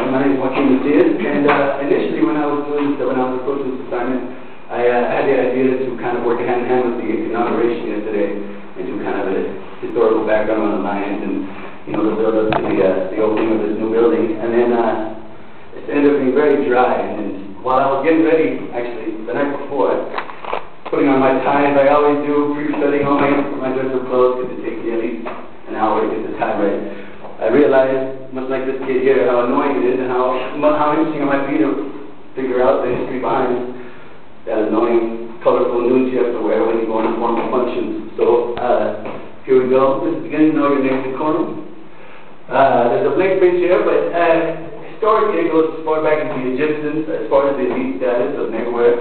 My name is Joaquin, and initially when I was approaching this assignment, I had the idea to kind of work hand in hand with the inauguration yesterday and do kind of a historical background on the Lions and, you know, the build-up to the opening of this new building. And then it ended up being very dry. And while I was getting ready, actually, the night before, putting on my tie, as I always do, pre-studying all my dress up clothes, because it takes me at least an hour to get the tie right. I realized, much like this kid here, how annoying it is and how interesting it might be to figure out the history behind that annoying, colorful news you have to wear when you go on formal functions. So, here we go. This is beginning to know your next decorum. There's a blank page here, but historically it goes as far back as the Egyptians, as far as the elite status of neckwear.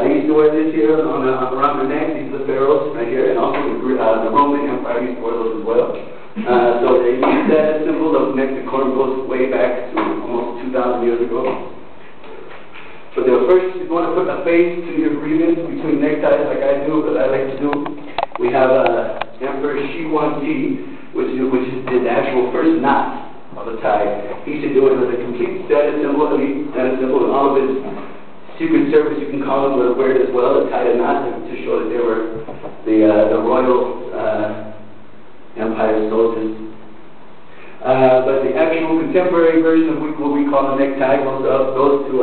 They used to wear this here around their neck. These are the pharaohs right here, and also the Roman Empire used to wear those as well. So they used that symbol of neck decorum goes way back to almost 2,000 years ago. But first, if you want to put a face to your grievance between neckties, like I do, but I like to do, we have Emperor Joaquin, which is the actual first knot of the tie. He used to do it as a complete status symbol, elite status symbol, and all of his Secret Service, you can call them, would wear it as well, to tie a knot to show that they were the royal Empire soldiers. But the actual contemporary version of what we call the necktie goes to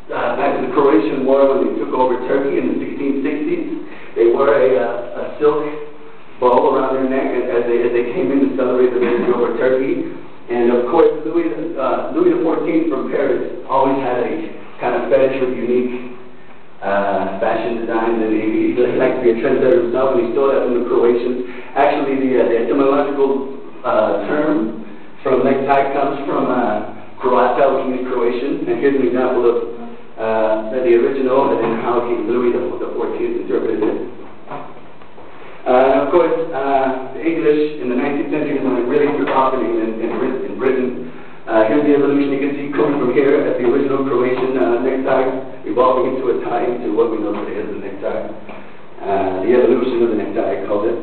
back to the Croatian War when they took over Turkey in the 1660s. They wore a silk bow around their neck as they came in to celebrate the victory over Turkey. And of course, Louis XIV from Paris always had a kind of fetish with unique fashion designs, and he liked to be a trendsetter himself, and he stole that from the Croatians. Actually, the etymological term from necktie comes from Croata, which means Croatian, and here's an example of the original and how Louis XIV interpreted it. Of course, the English in the 19th century is when it really took off in Britain. Here's the evolution. You can see coming from here at the original Croatian necktie, evolving into a tie into what we know today as the necktie. The evolution of the necktie, I called it.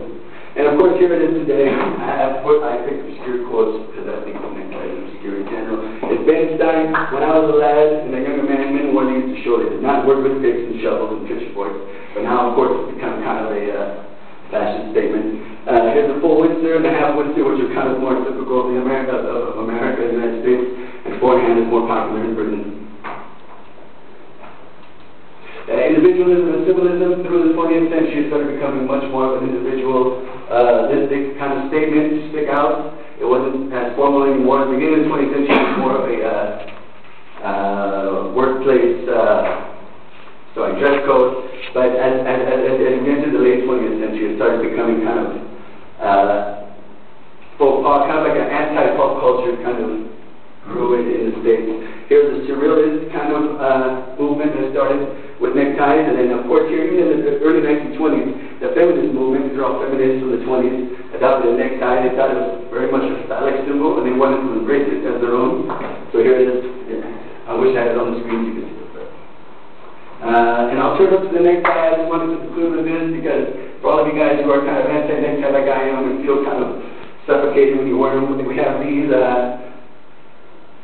And of course, here it is today. I picked obscure quotes because I think the necktie is obscure in general. It's Bernstein. When I was a lad and a younger man, men wore these to show they did not work with picks and shovels and pitchforks. But now, of course, it's become kind of a fashion statement. Here's the full Windsor and the half Windsor, which are kind of more typical of America, the United States, and forehand is more popular in Britain. Individualism and symbolism through the 20th century started becoming much more of an individualistic kind of statement to stick out. It wasn't as formal anymore. At the beginning of the 20th century, it was more of a workplace dress code. But as we entered the late 20th century, it started becoming kind of folk pop, kind of like an anti-pop culture kind of grew in the States. Here's the surrealist kind of movement that started with neckties, and then of course here in the early 1920s, the feminist movement, these are all feminists from the 20s, adopted a necktie. They thought it was very much a phallic symbol, and they wanted to embrace it as their own. So here it is. I wish I had it on the screen so you could see it. And I'll turn up to the necktie. I just wanted to conclude with this because for all of you guys who are kind of anti-necktie like I am and feel kind of suffocated when you wear them, we have these,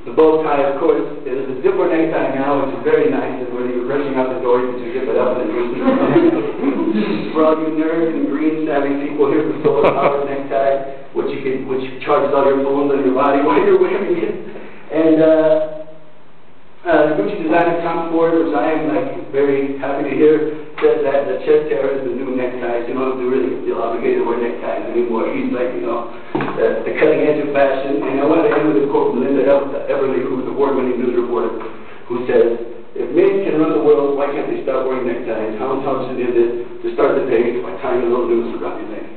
the bow tie, of course. There's a zipper necktie now, which is very nice, and when you're rushing out the door, you can just zip it up and then for all you nerds and green savvy people, here's the solar powered necktie, which charges all your phones on your body while you're wearing it. And the Gucci designer Tom Ford, which I am very happy to hear, says that the chest hair is the new necktie. You don't have to really feel obligated to wear neckties anymore. He's like, you know, the cutting edge of fashion. And I want to end with a quote from Linda Everly, who's the award-winning news reporter, who says, "If men can run the world, why can't they stop wearing neckties? How intelligent is it to start the day by tying a little noose around your neck?"